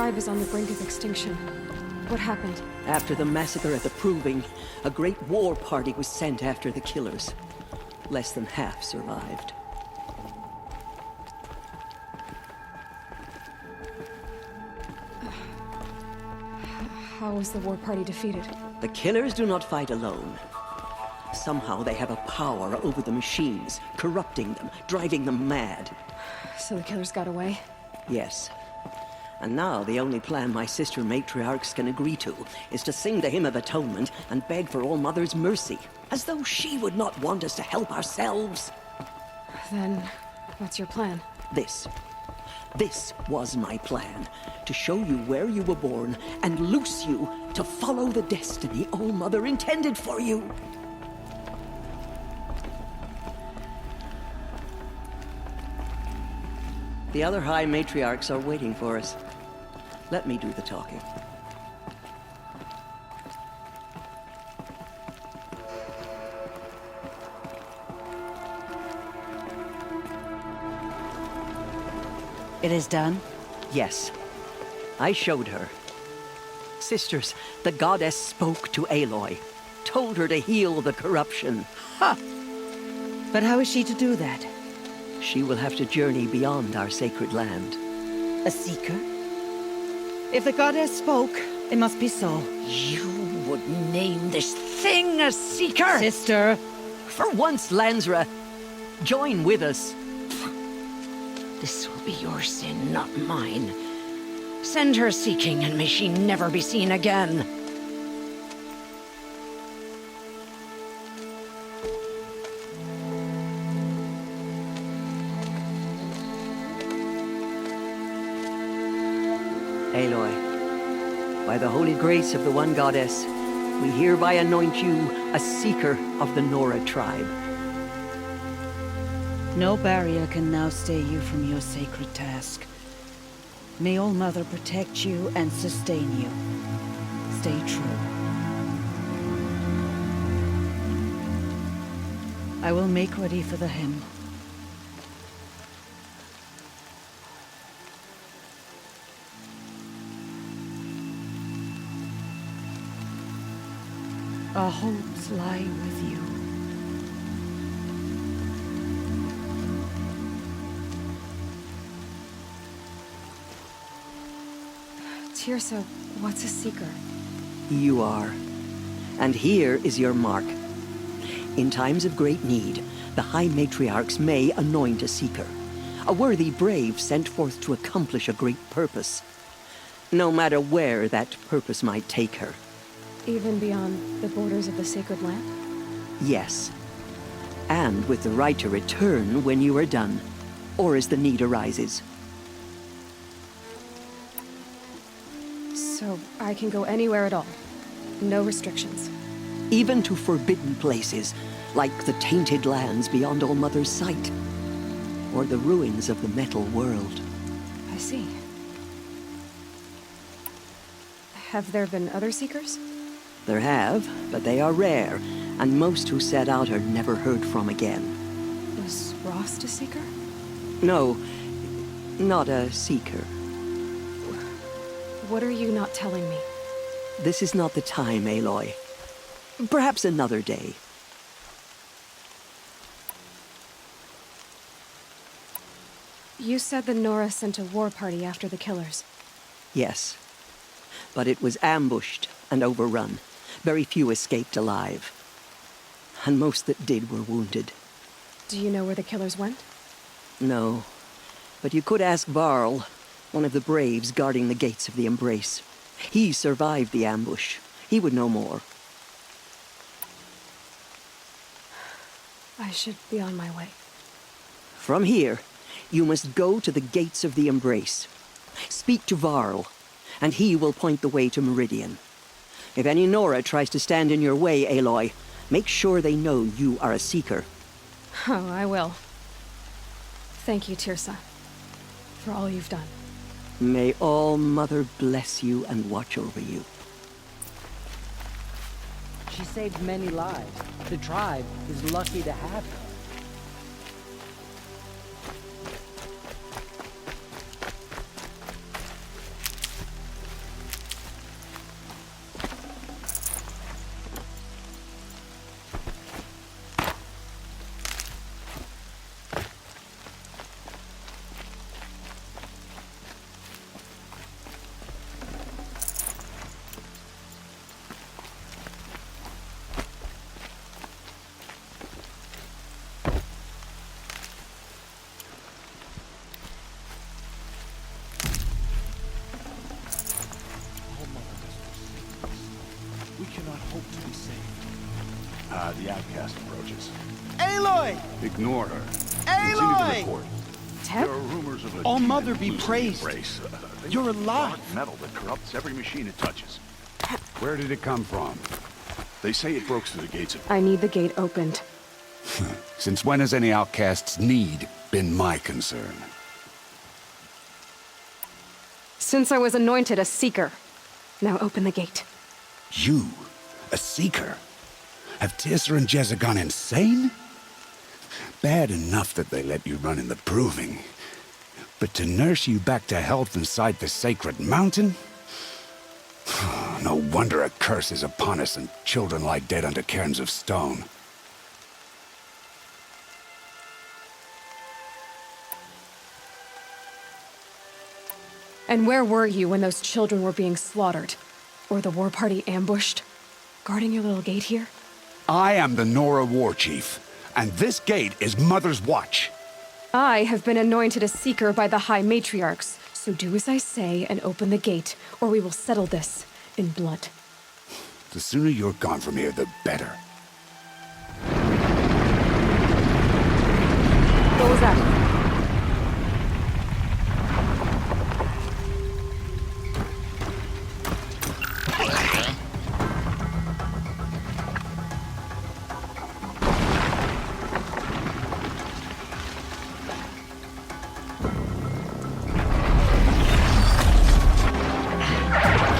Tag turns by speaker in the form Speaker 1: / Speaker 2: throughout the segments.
Speaker 1: tribe is on the brink of extinction. What happened?
Speaker 2: After the massacre at the Proving, a great war party was sent after the killers. Less than half survived.
Speaker 1: How was the war party defeated?
Speaker 2: The killers do not fight alone. Somehow they have a power over the machines, corrupting them, driving them mad.
Speaker 1: So the killers got away?
Speaker 2: Yes. And now the only plan my sister matriarchs can agree to is to sing the Hymn of Atonement and beg for All Mother's mercy, as though she would not want us to help ourselves.
Speaker 1: Then, what's your plan?
Speaker 2: This was my plan. To show you where you were born and loose you to follow the destiny All Mother intended for you. The other High Matriarchs are waiting for us. Let me do the talking.
Speaker 3: It is done?
Speaker 2: Yes. I showed her. Sisters, the goddess spoke to Aloy, told her to heal the corruption.
Speaker 3: Ha! But how is she to do that?
Speaker 2: She will have to journey beyond our sacred land.
Speaker 3: A seeker? If the goddess spoke, it must be so.
Speaker 4: You would name this thing a seeker?
Speaker 3: Sister!
Speaker 2: For once, Lansra, join with us.
Speaker 4: This will be your sin, not mine. Send her seeking, and may she never be seen again.
Speaker 2: Aloy, by the holy grace of the one goddess, we hereby anoint you a seeker of the Nora tribe.
Speaker 3: No barrier can now stay you from your sacred task. May All Mother protect you and sustain you. Stay true. I will make ready for the hymn. Our hopes lie with you.
Speaker 1: Tirsa, what's a seeker?
Speaker 2: You are. And here is your mark. In times of great need, the High Matriarchs may anoint a seeker. A worthy brave sent forth to accomplish a great purpose. No matter where that purpose might take her.
Speaker 1: Even beyond the borders of the sacred land?
Speaker 2: Yes. And with the right to return when you are done, or as the need arises.
Speaker 1: So I can go anywhere at all? No restrictions?
Speaker 2: Even to forbidden places, like the tainted lands beyond All Mother's sight. Or the ruins of the metal world.
Speaker 1: I see. Have there been other seekers?
Speaker 2: There have, but they are rare, and most who set out are never heard from again.
Speaker 1: Was Rost a seeker?
Speaker 2: No, not a seeker.
Speaker 1: What are you not telling me?
Speaker 2: This is not the time, Aloy. Perhaps another day.
Speaker 1: You said the Nora sent a war party after the killers.
Speaker 2: Yes. But it was ambushed and overrun. Very few escaped alive. And most that did were wounded.
Speaker 1: Do you know where the killers went?
Speaker 2: No. But you could ask Varl, one of the braves guarding the gates of the Embrace. He survived the ambush. He would know more.
Speaker 1: I should be on my way.
Speaker 2: From here, you must go to the gates of the Embrace. Speak to Varl, and he will point the way to Meridian. If any Nora tries to stand in your way, Aloy, make sure they know you are a seeker.
Speaker 1: Oh, I will. Thank you, Tirsa, for all you've done.
Speaker 2: May All Mother bless you and watch over you.
Speaker 5: She saved many lives. The tribe is lucky to have her.
Speaker 6: hope to be saved.
Speaker 7: The outcast approaches.
Speaker 6: Aloy!
Speaker 7: Ignore her. Continue the
Speaker 6: Aloy!
Speaker 7: report.
Speaker 1: Teb?
Speaker 7: There are rumors of a
Speaker 6: All
Speaker 7: demon
Speaker 6: Mother be
Speaker 7: losing the
Speaker 6: praised.
Speaker 7: embrace.
Speaker 6: You're alive.
Speaker 7: Dark metal that corrupts every machine it touches.
Speaker 8: Where did it come from?
Speaker 7: They say it broke through the gates of...
Speaker 1: I need the gate opened.
Speaker 8: Since when has any outcast's need been my concern?
Speaker 1: Since I was anointed a seeker. Now open the gate.
Speaker 8: You? A seeker? Have Tirsa and Jezza gone insane? Bad enough that they let you run in the proving. But to nurse you back to health inside the sacred mountain? No wonder a curse is upon us and children lie dead under cairns of stone.
Speaker 1: And where were you when those children were being slaughtered? Or the war party ambushed? Guarding your little gate here?
Speaker 8: I am the Nora war chief, and this gate is Mother's watch.
Speaker 1: I have been anointed a seeker by the High Matriarchs, so do as I say and open the gate, or we will settle this in blood.
Speaker 8: The sooner you're gone from here, the better.
Speaker 1: What was that?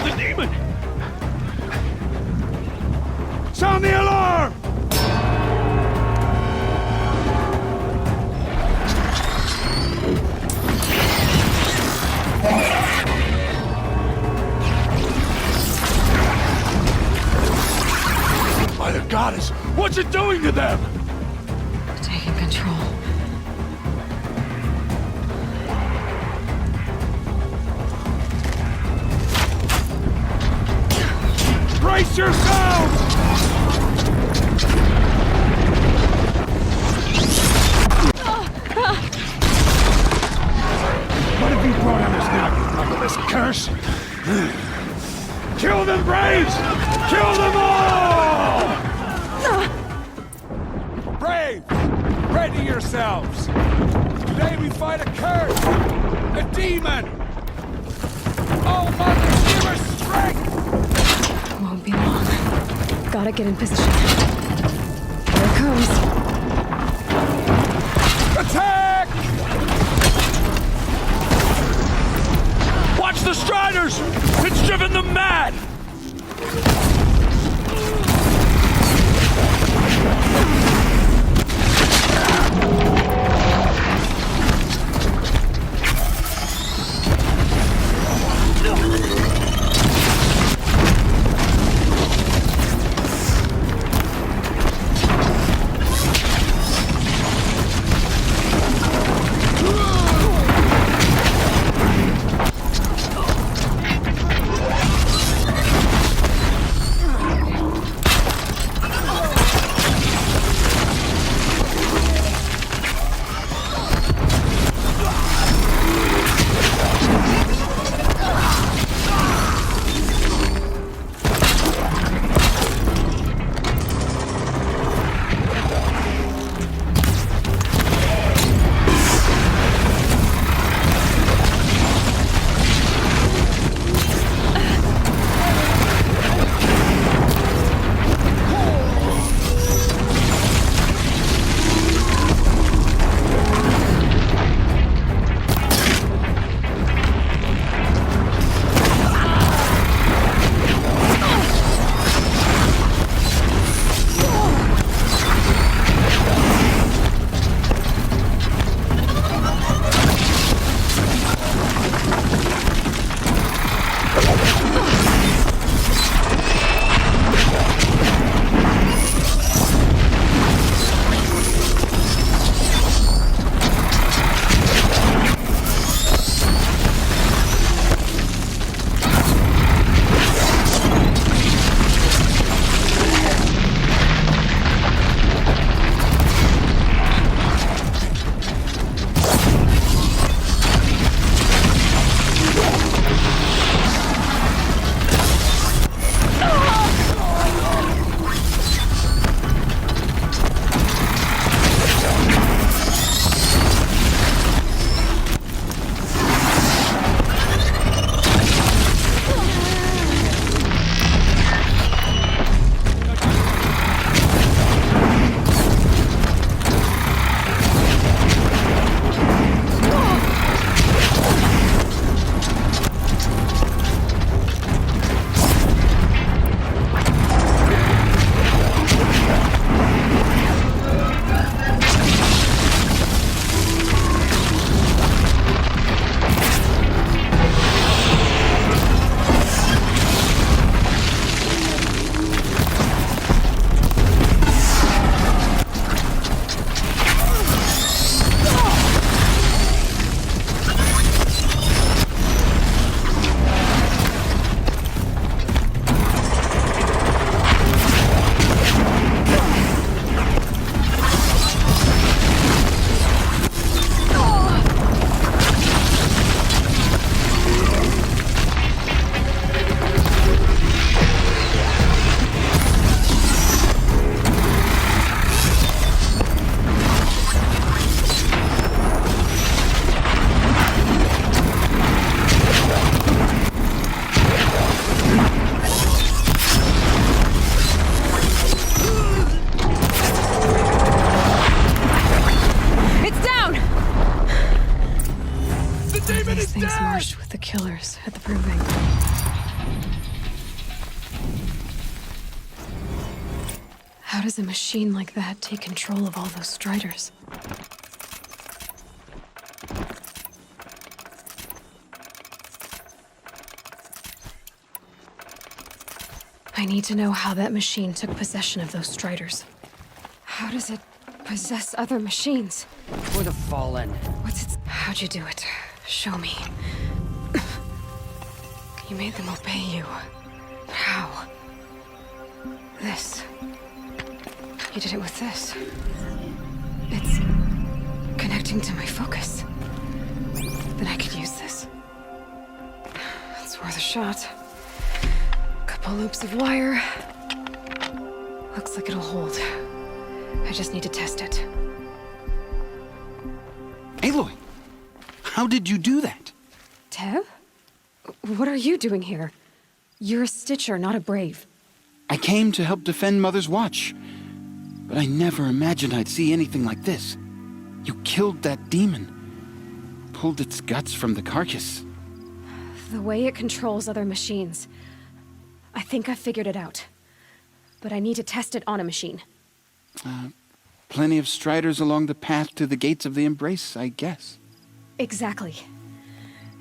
Speaker 7: The demon!
Speaker 8: Sound the alarm!
Speaker 7: By the goddess! What's it doing to them?
Speaker 1: Taking control.
Speaker 8: Brace yourselves! What have you brought on us now, you motherless curse? Kill them, Braves! Kill them all! Braves! Ready yourselves! Today we fight a curse! A demon! Oh, Mother, give us strength!
Speaker 1: Won't be long. Gotta get in position. Here it comes.
Speaker 8: Attack!
Speaker 7: Watch the Striders! It's driven them mad!
Speaker 1: at the proving. How does a machine like that take control of all those Striders? I need to know how that machine took possession of those Striders. How does it possess other machines?
Speaker 5: For the Fallen.
Speaker 1: What's its... How'd you do it? Show me. You made them obey you. But how? This. You did it with this. It's connecting to my focus. Then I could use this. It's worth a shot. Couple loops of wire. Looks like it'll hold. I just need to test it.
Speaker 8: Aloy, how did you do that?
Speaker 1: Tev? What are you doing here? You're a Stitcher, not a Brave.
Speaker 8: I came to help defend Mother's Watch, but I never imagined I'd see anything like this. You killed that demon, pulled its guts from the carcass.
Speaker 1: The way it controls other machines. I think I figured it out. But I need to test it on a machine.
Speaker 8: Plenty of Striders along the path to the gates of the Embrace, I guess.
Speaker 1: Exactly.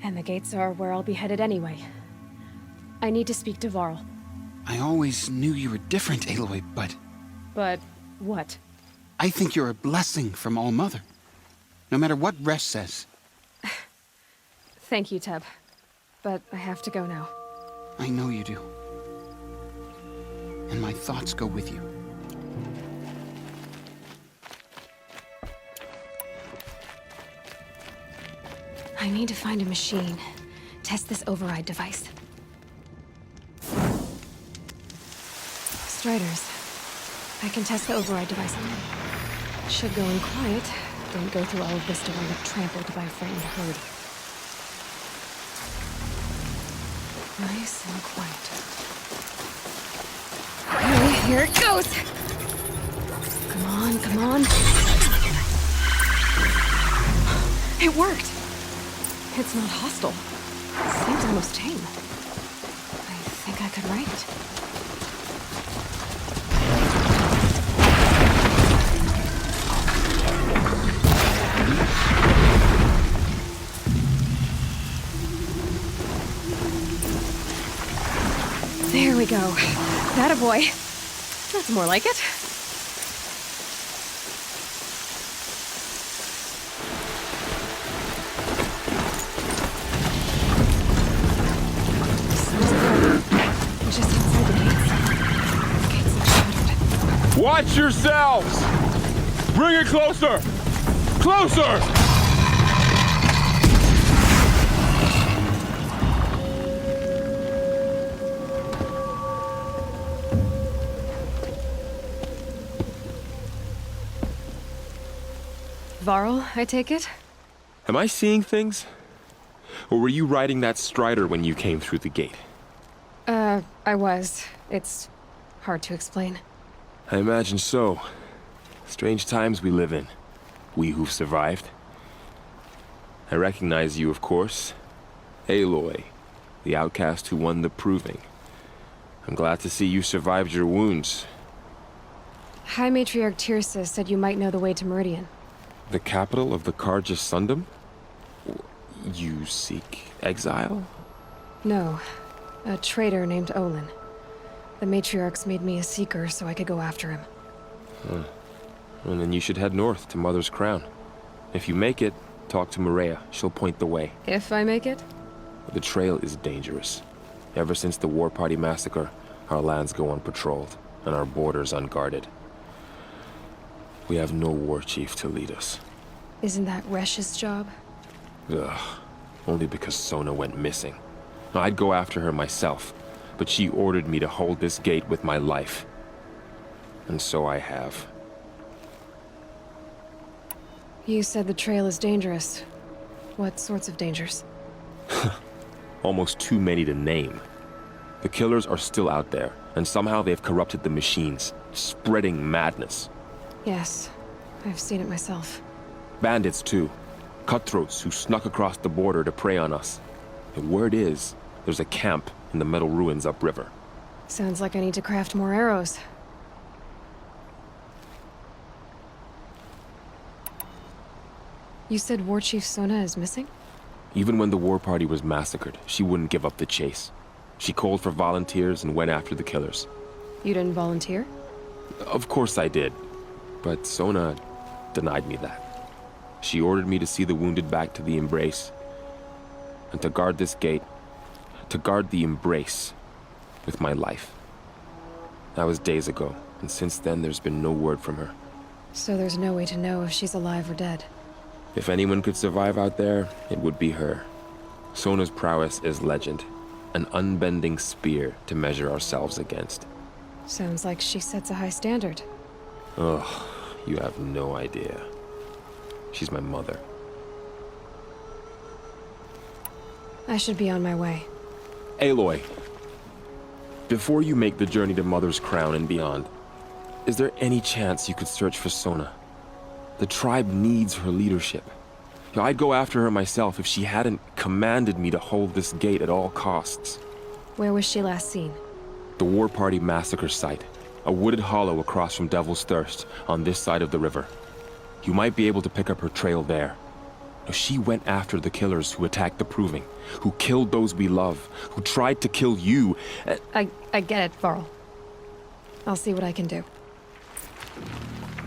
Speaker 1: And the gates are where I'll be headed anyway. I need to speak to Varl.
Speaker 8: I always knew you were different, Aloy, but
Speaker 1: But what?
Speaker 8: I think you're a blessing from All Mother. No matter what Resh says.
Speaker 1: Thank you, Teb. But I have to go now.
Speaker 8: I know you do. And my thoughts go with you.
Speaker 1: I need to find a machine. Test this override device. Striders. I can test the override device on them. Should go in quiet. Don't go through all of this to wind up trampled by a frightened herd. Nice and quiet. Okay, here it goes! Come on, come on. It worked! It's not hostile. It seems almost tame. I think I could write it. There we go. That a boy. That's more like it. Just inside the gates. The gates are shuttered.
Speaker 7: Watch yourselves! Bring it closer! Closer!
Speaker 1: Varl, I take it?
Speaker 9: Am I seeing things? Or were you riding that Strider when you came through the gate?
Speaker 1: I was. It's hard to explain.
Speaker 9: I imagine so. Strange times we live in. We who've survived. I recognize you, of course. Aloy, the outcast who won the proving. I'm glad to see you survived your wounds.
Speaker 1: High Matriarch Tirsa said you might know the way to Meridian.
Speaker 9: The capital of the Carja Sundom? You seek exile?
Speaker 1: No. A traitor named Olin. The Matriarchs made me a seeker so I could go after him.
Speaker 9: Well, then you should head north to Mother's Crown. If you make it, talk to Maria. She'll point the way.
Speaker 1: If I make it?
Speaker 9: The trail is dangerous. Ever since the War Party massacre, our lands go unpatrolled, and our borders unguarded. We have no war chief to lead us.
Speaker 1: Isn't that Resh's job?
Speaker 9: Ugh. Only because Sona went missing. I'd go after her myself, but she ordered me to hold this gate with my life. And so I have.
Speaker 1: You said the trail is dangerous. What sorts of dangers?
Speaker 9: Almost too many to name. The killers are still out there, and somehow they've corrupted the machines, spreading madness.
Speaker 1: Yes, I've seen it myself.
Speaker 9: Bandits, too. Cutthroats who snuck across the border to prey on us. The word is, there's a camp in the metal ruins upriver.
Speaker 1: Sounds like I need to craft more arrows. You said War Chief Sona is missing?
Speaker 9: Even when the war party was massacred, she wouldn't give up the chase. She called for volunteers and went after the killers.
Speaker 1: You didn't volunteer?
Speaker 9: Of course I did, but Sona denied me that. She ordered me to see the wounded back to the Embrace, and to guard this gate, to guard the Embrace with my life. That was days ago, and since then there's been no word from her.
Speaker 1: So there's no way to know if she's alive or dead.
Speaker 9: If anyone could survive out there, it would be her. Sona's prowess is legend, an unbending spear to measure ourselves against.
Speaker 1: Sounds like she sets a high standard.
Speaker 9: Ugh, you have no idea. She's my mother.
Speaker 1: I should be on my way.
Speaker 9: Aloy, before you make the journey to Mother's Crown and beyond, is there any chance you could search for Sona? The tribe needs her leadership. I'd go after her myself if she hadn't commanded me to hold this gate at all costs.
Speaker 1: Where was she last seen?
Speaker 9: The War Party massacre site. A wooded hollow across from Devil's Thirst, on this side of the river. You might be able to pick up her trail there. She went after the killers who attacked the Proving, who killed those we love, who tried to kill you.
Speaker 1: I get it, Varl. I'll see what I can do.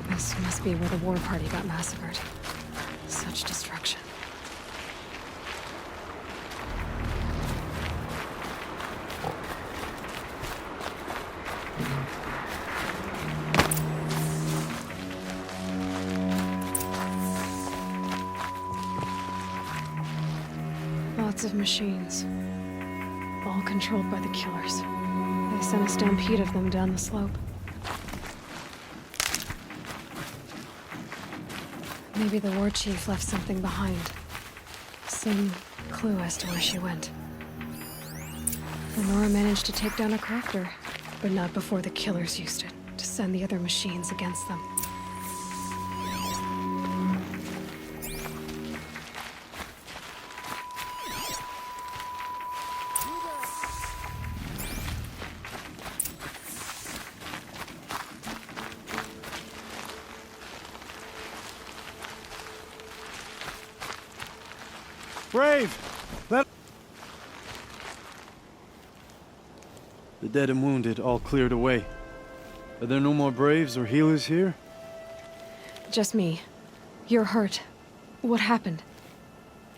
Speaker 1: This must be where the War Party got massacred. Such destruction. Lots of machines. All controlled by the killers. They sent a stampede of them down the slope. Maybe the war chief left something behind. Some clue as to where she went. Lenora managed to take down a crafter, but not before the killers used it to send the other machines against them.
Speaker 6: Brave! Let... The dead and wounded all cleared away. Are there no more Braves or healers here?
Speaker 1: Just me. You're hurt. What happened?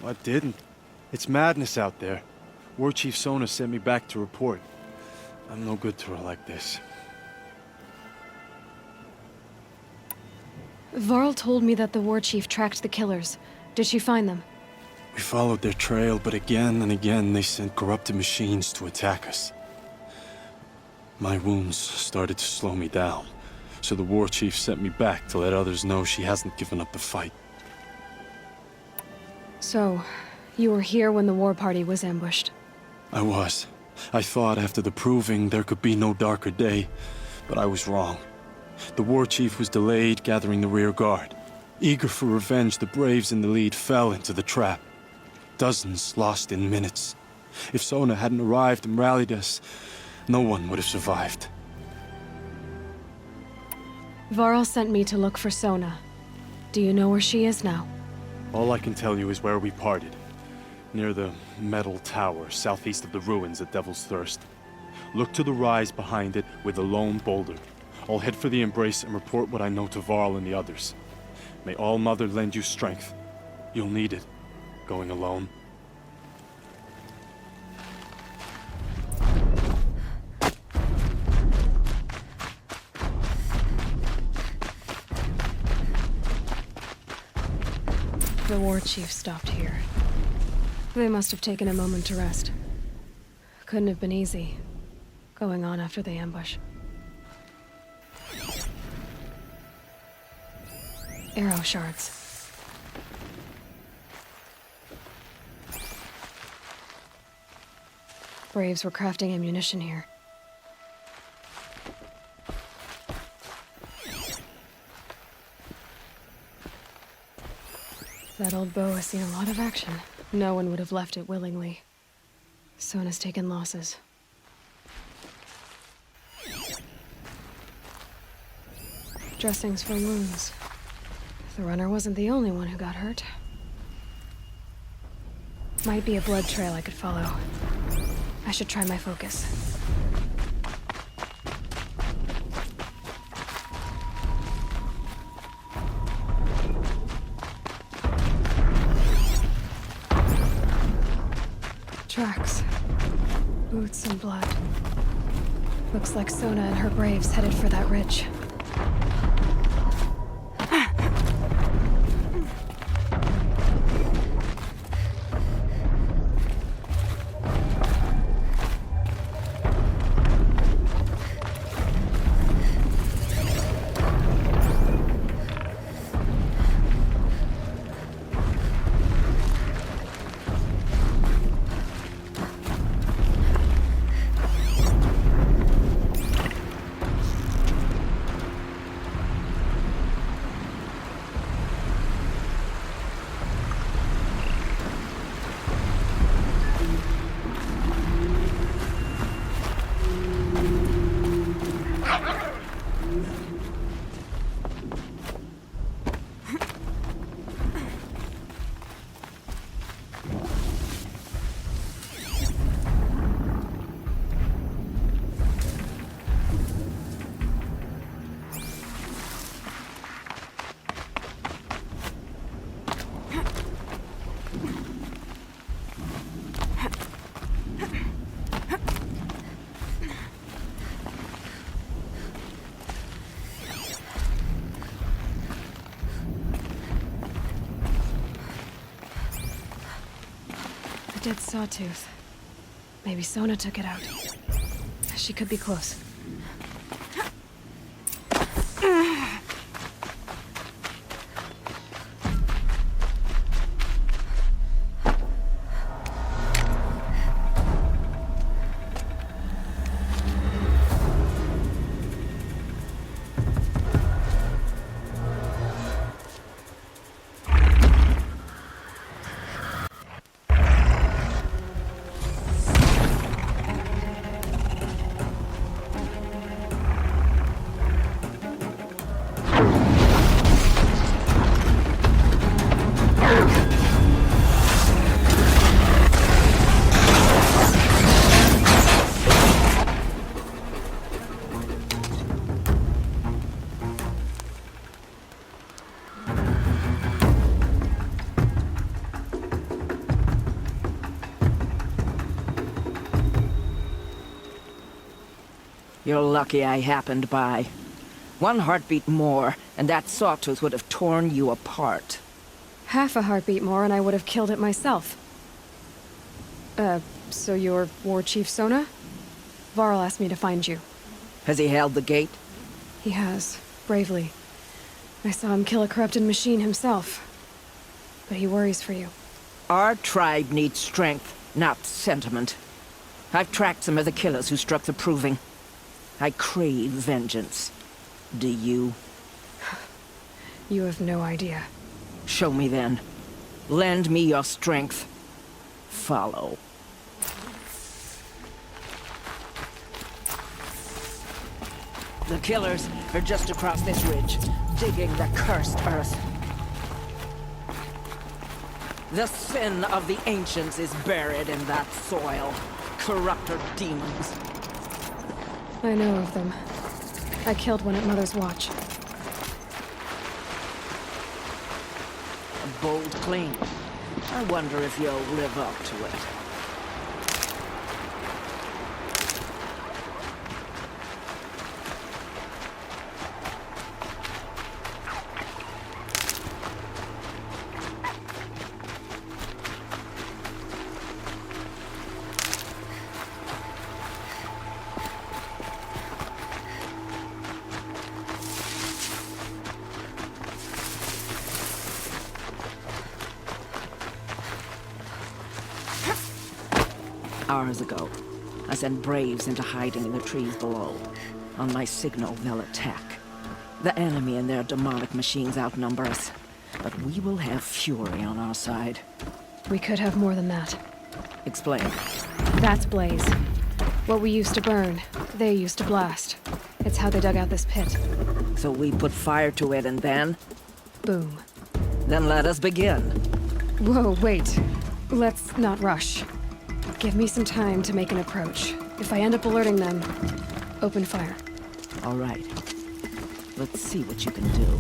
Speaker 6: I didn't. It's madness out there. War Chief Sona sent me back to report. I'm no good to her like this.
Speaker 1: Varl told me that the war chief tracked the killers. Did she find them?
Speaker 6: We followed their trail, but again and again they sent corrupted machines to attack us. My wounds started to slow me down, so the war chief sent me back to let others know she hasn't given up the fight.
Speaker 1: So, you were here when the war party was ambushed?
Speaker 6: I was. I thought after the Proving there could be no darker day, but I was wrong. The war chief was delayed gathering the rear guard. Eager for revenge, the Braves in the lead fell into the trap. Dozens lost in minutes. If Sona hadn't arrived and rallied us, no one would have survived.
Speaker 1: Varl sent me to look for Sona. Do you know where she is now?
Speaker 6: All I can tell you is where we parted. Near the metal tower, southeast of the ruins at Devil's Thirst. Look to the rise behind it with a lone boulder. I'll head for the Embrace and report what I know to Varl and the others. May All Mother lend you strength. You'll need it, going alone.
Speaker 1: The war chief stopped here. They must have taken a moment to rest. Couldn't have been easy, going on after the ambush. Arrow shards. Braves were crafting ammunition here. That old bow has seen a lot of action. No one would have left it willingly. Sona's taken losses. Dressings for wounds. The runner wasn't the only one who got hurt. Might be a blood trail I could follow. I should try my focus. Tracks. Boots and blood. Looks like Sona and her braves headed for that ridge. Dead sawtooth. Maybe Sona took it out. She could be close.
Speaker 3: You're lucky I happened by. One heartbeat more, and that sawtooth would have torn you apart.
Speaker 1: Half a heartbeat more and I would have killed it myself. So you're War Chief Sona? Varl asked me to find you.
Speaker 3: Has he held the gate?
Speaker 1: He has, bravely. I saw him kill a corrupted machine himself. But he worries for you.
Speaker 3: Our tribe needs strength, not sentiment. I've tracked some of the killers who struck the Proving. I crave vengeance. Do you?
Speaker 1: You have no idea.
Speaker 3: Show me then. Lend me your strength. Follow. The killers are just across this ridge, digging the cursed earth. The sin of the ancients is buried in that soil. Corrupter demons.
Speaker 1: I know of them. I killed one at Mother's Watch.
Speaker 3: A bold claim. I wonder if you'll live up to it. Hours ago, I sent braves into hiding in the trees below. On my signal, they'll attack. The enemy and their demonic machines outnumber us, but we will have fury on our side.
Speaker 1: We could have more than that.
Speaker 3: Explain.
Speaker 1: That's Blaze. What we used to burn, they used to blast. It's how they dug out this pit.
Speaker 3: So we put fire to it and then?
Speaker 1: Boom.
Speaker 3: Then let us begin.
Speaker 1: Whoa, wait. Let's not rush. Give me some time to make an approach. If I end up alerting them, open fire.
Speaker 3: All right. Let's see what you can do.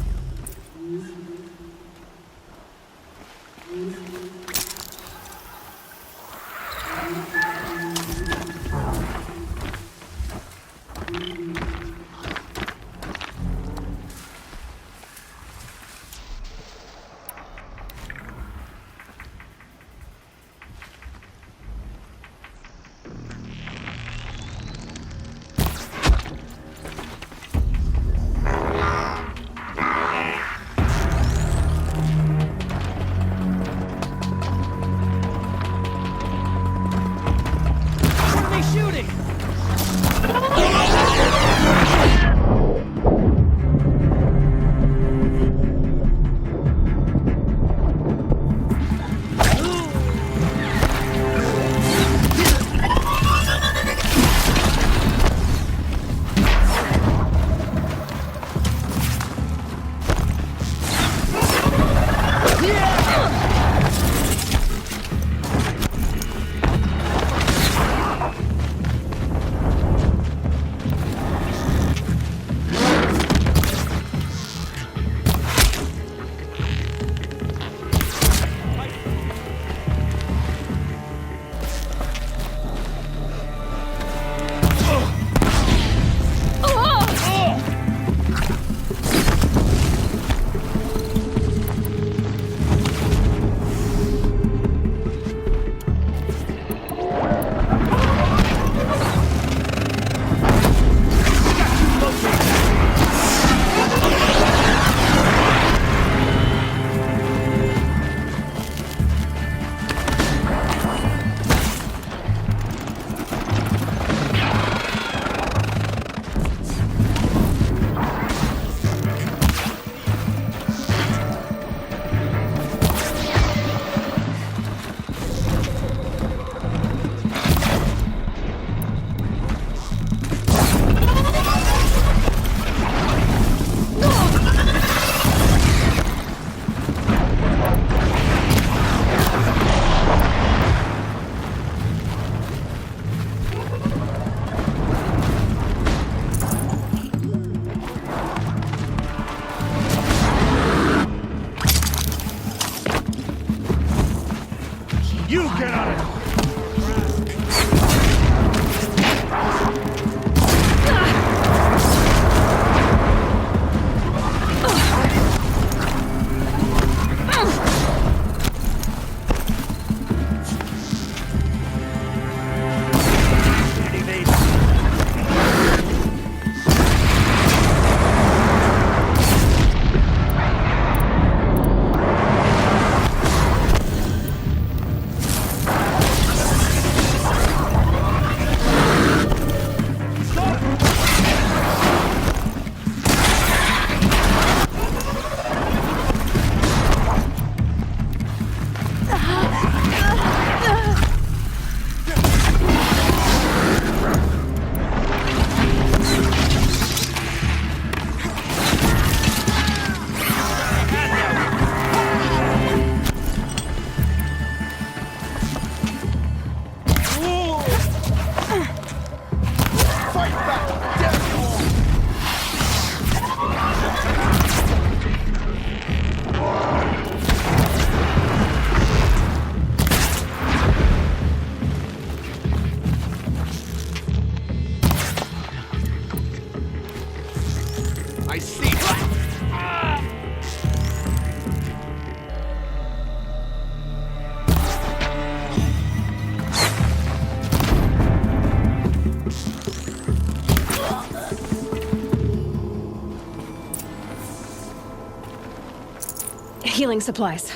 Speaker 1: Healing supplies.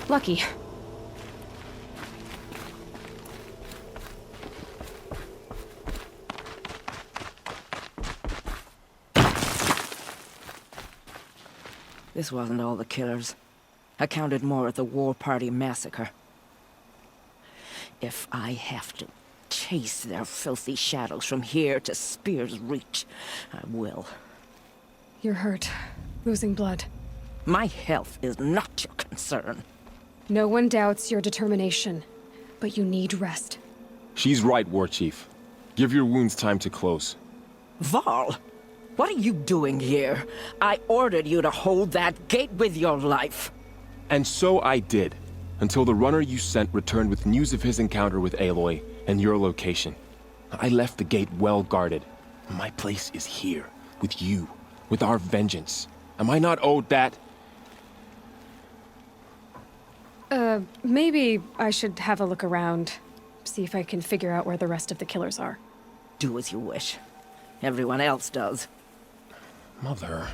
Speaker 1: Lucky.
Speaker 3: This wasn't all the killers. I counted more at the War Party massacre. If I have to, chase their filthy shadows from here to Spear's Reach, I will.
Speaker 1: You're hurt. Losing blood.
Speaker 3: My health is not your concern.
Speaker 1: No one doubts your determination, but you need rest.
Speaker 9: She's right, War Chief. Give your wounds time to close.
Speaker 3: Varl, what are you doing here? I ordered you to hold that gate with your life.
Speaker 9: And so I did, until the runner you sent returned with news of his encounter with Aloy and your location. I left the gate well guarded. My place is here, with you, with our vengeance. Am I not owed that?
Speaker 1: Maybe I should have a look around. See if I can figure out where the rest of the killers are.
Speaker 3: Do as you wish. Everyone else does.
Speaker 9: Mother...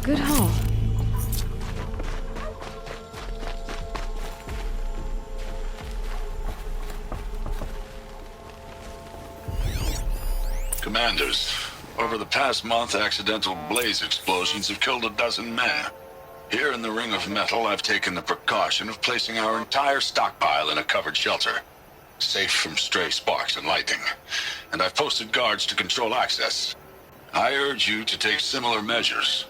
Speaker 1: Good haul.
Speaker 10: Commanders, over the past month, accidental blaze explosions have killed a dozen men. Here in the Ring of Metal, I've taken the precaution of placing our entire stockpile in a covered shelter, safe from stray sparks and lightning. And I've posted guards to control access. I urge you to take similar measures,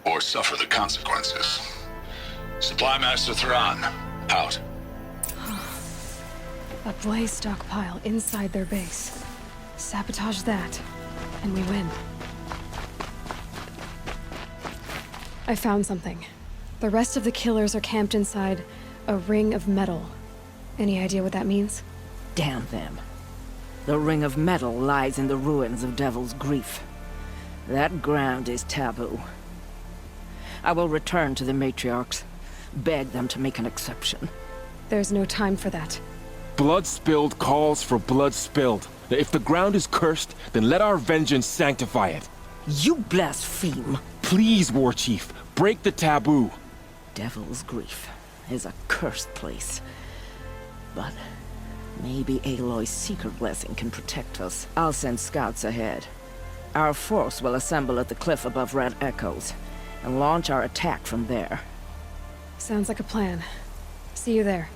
Speaker 10: or suffer the consequences. Supply Master Thrawn, out.
Speaker 1: A blaze stockpile inside their base. Sabotage that, and we win. I found something. The rest of the killers are camped inside a ring of metal. Any idea what that means?
Speaker 3: Damn them. The Ring of Metal lies in the ruins of Devil's Grief. That ground is taboo. I will return to the matriarchs, beg them to make an exception.
Speaker 1: There's no time for that.
Speaker 9: Blood spilled calls for blood spilled. If the ground is cursed, then let our vengeance sanctify it.
Speaker 3: You blaspheme.
Speaker 9: Please, War Chief, break the taboo.
Speaker 3: Devil's Grief is a cursed place. But maybe Aloy's secret blessing can protect us. I'll send scouts ahead. Our force will assemble at the cliff above Red Echoes, and launch our attack from there.
Speaker 1: Sounds like a plan. See you there.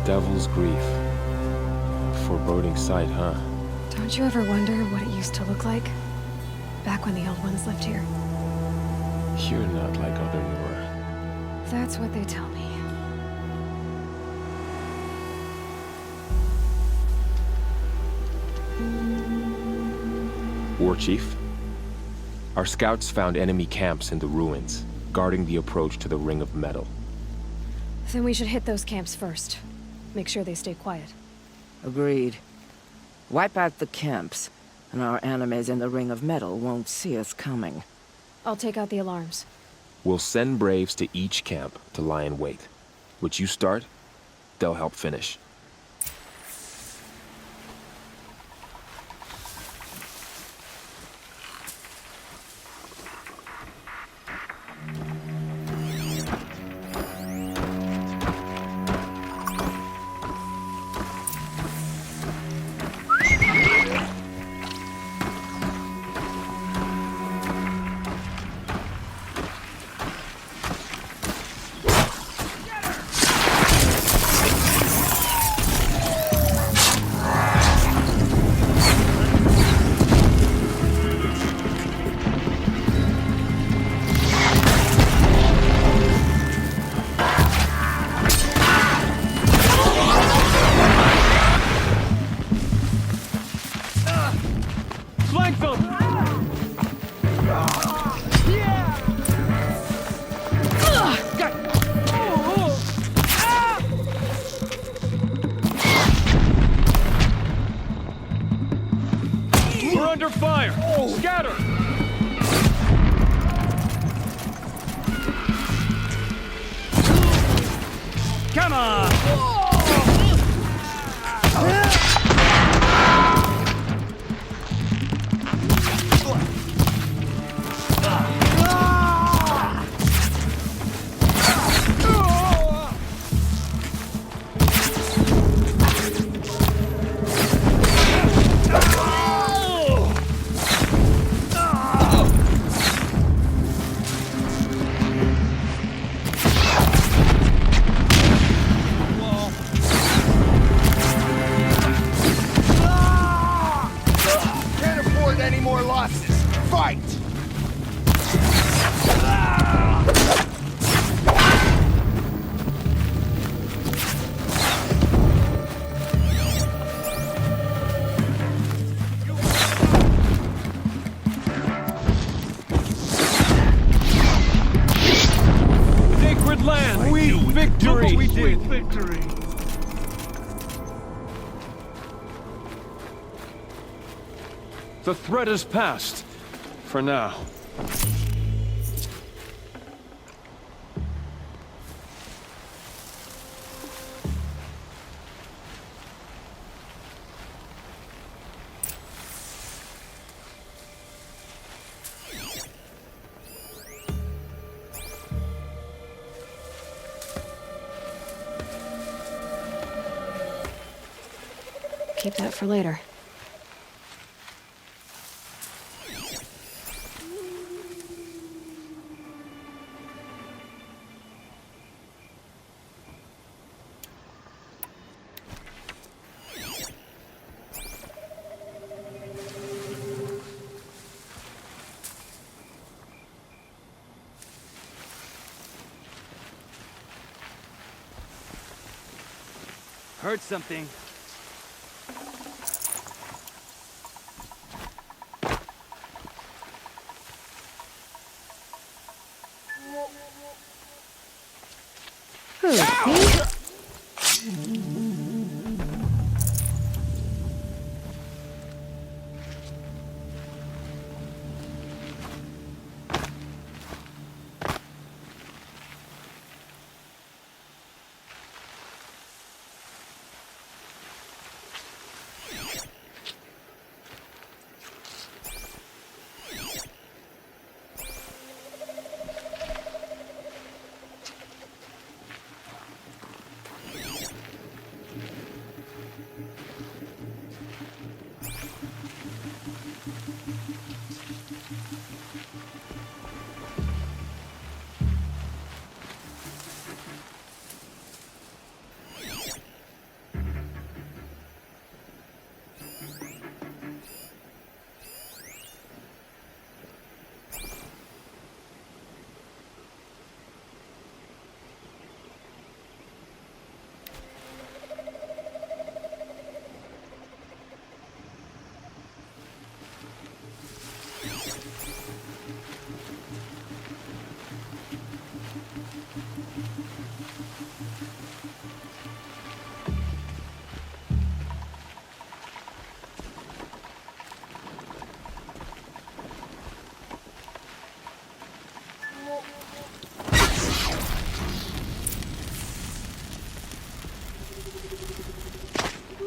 Speaker 9: Devil's Grief. A foreboding sight, huh?
Speaker 1: Don't you ever wonder what it used to look like? Back when the old ones lived here.
Speaker 9: You're not like other Nora.
Speaker 1: That's what they tell me.
Speaker 9: War Chief? Our scouts found enemy camps in the ruins, guarding the approach to the Ring of Metal.
Speaker 1: Then we should hit those camps first. Make sure they stay quiet.
Speaker 3: Agreed. Wipe out the camps, and our enemies in the Ring of Metal won't see us coming.
Speaker 1: I'll take out the alarms.
Speaker 9: We'll send Braves to each camp to lie in wait. Which you start, they'll help finish.
Speaker 7: We're under fire! Scatter! Come on!
Speaker 8: Can't afford any more losses. Fight!
Speaker 7: Sacred land! Sweet victory! We did!
Speaker 8: Victory!
Speaker 7: The threat is past. For now.
Speaker 1: Keep that for later.
Speaker 5: Heard something.
Speaker 1: Who? Me?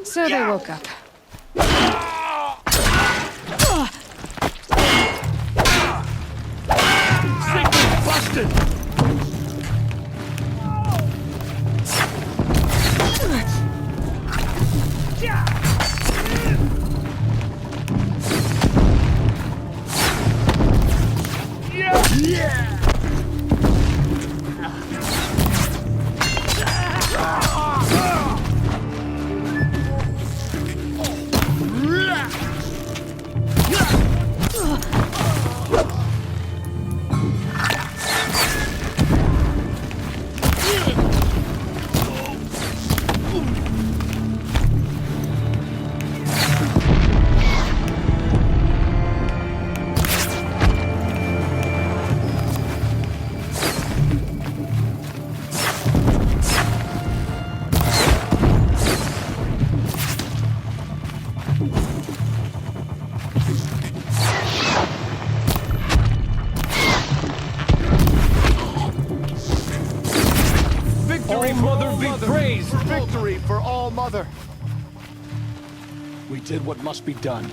Speaker 1: So they woke up.
Speaker 7: Signal busted! Victory for All Mother! We did what must be done.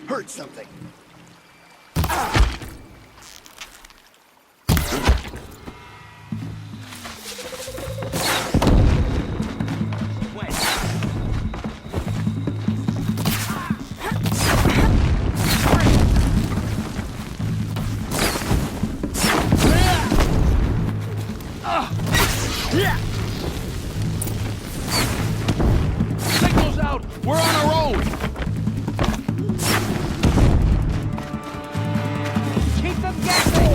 Speaker 11: Heard something.
Speaker 7: Signals out! We're on our own!
Speaker 5: Keep them guessing!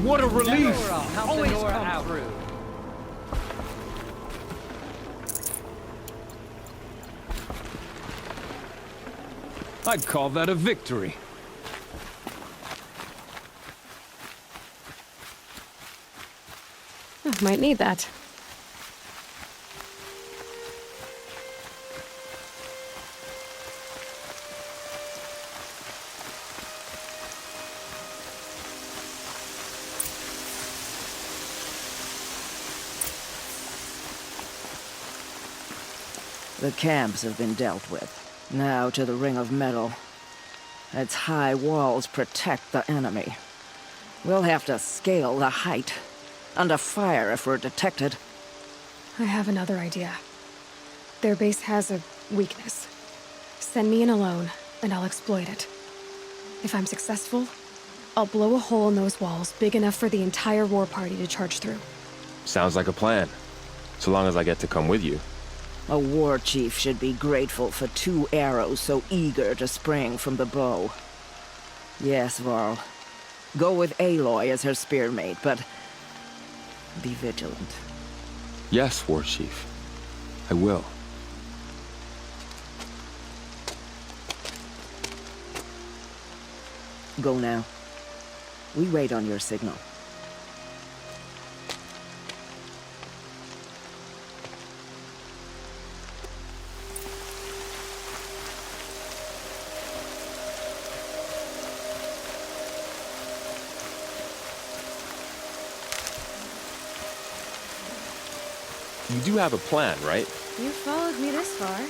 Speaker 7: What a relief!
Speaker 5: Always come through.
Speaker 7: I'd call that a victory.
Speaker 1: Might need that.
Speaker 3: The camps have been dealt with. Now to the Ring of Metal. Its high walls protect the enemy. We'll have to scale the height. Under fire if we're detected.
Speaker 1: I have another idea. Their base has a weakness. Send me in alone, and I'll exploit it. If I'm successful, I'll blow a hole in those walls big enough for the entire war party to charge through.
Speaker 9: Sounds like a plan. So long as I get to come with you.
Speaker 3: A war chief should be grateful for 2 arrows so eager to spring from the bow. Yes, Varl. Go with Aloy as her spearmate, but be vigilant.
Speaker 9: Yes, War Chief. I will.
Speaker 3: Go now. We wait on your signal.
Speaker 9: You do have a plan, right?
Speaker 1: You followed me this far,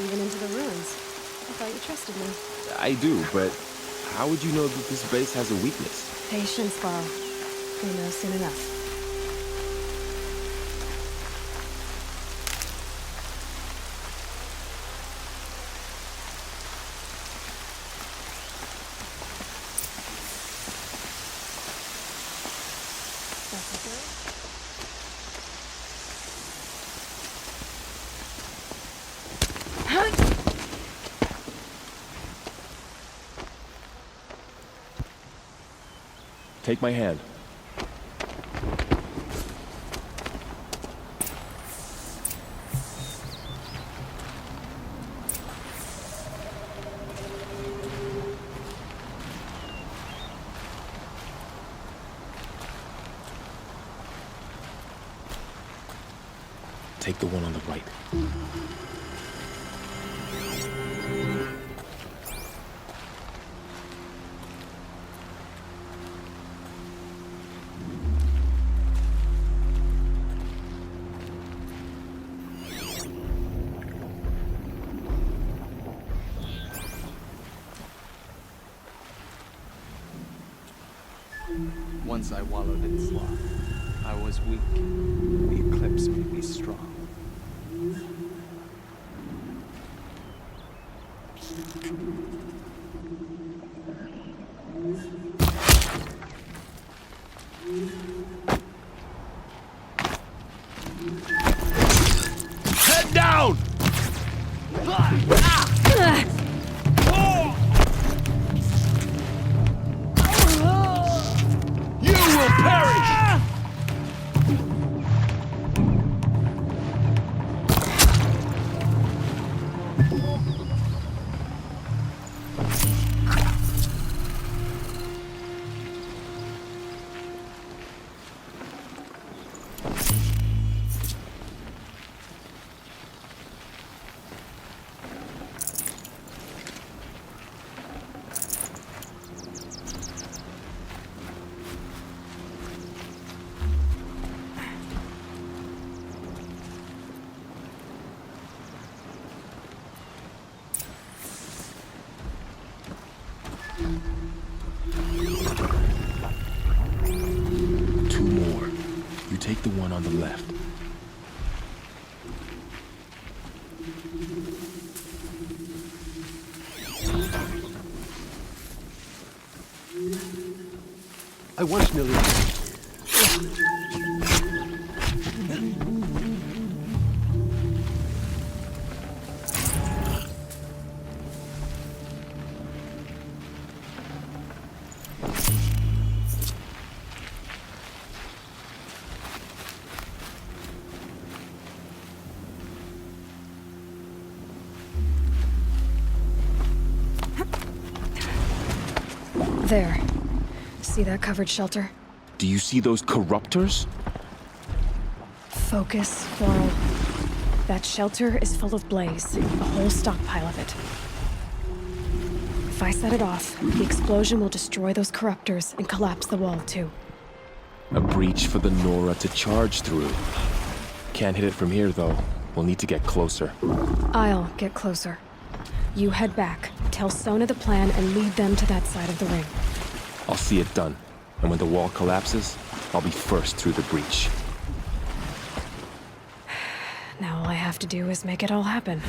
Speaker 1: even into the ruins. I thought you trusted me.
Speaker 9: I do, but how would you know that this base has a weakness?
Speaker 1: Patience, Varl. You'll know soon enough.
Speaker 9: Take my hand. Take the one on the right.
Speaker 12: Once I wallowed in sloth. I was weak. The eclipse made me strong.
Speaker 7: Head down! You will perish!
Speaker 9: Two more. You take the one on the left.
Speaker 12: I once nearly...
Speaker 1: There. See that covered shelter?
Speaker 9: Do you see those corruptors?
Speaker 1: Focus, Laurel. That shelter is full of blaze, a whole stockpile of it. If I set it off, the explosion will destroy those corruptors and collapse the wall, too.
Speaker 9: A breach for the Nora to charge through. Can't hit it from here, though. We'll need to get closer.
Speaker 1: I'll get closer. You head back, tell Sona the plan, and lead them to that side of the ring.
Speaker 9: I'll see it done. And when the wall collapses, I'll be first through the breach.
Speaker 1: Now all I have to do is make it all happen.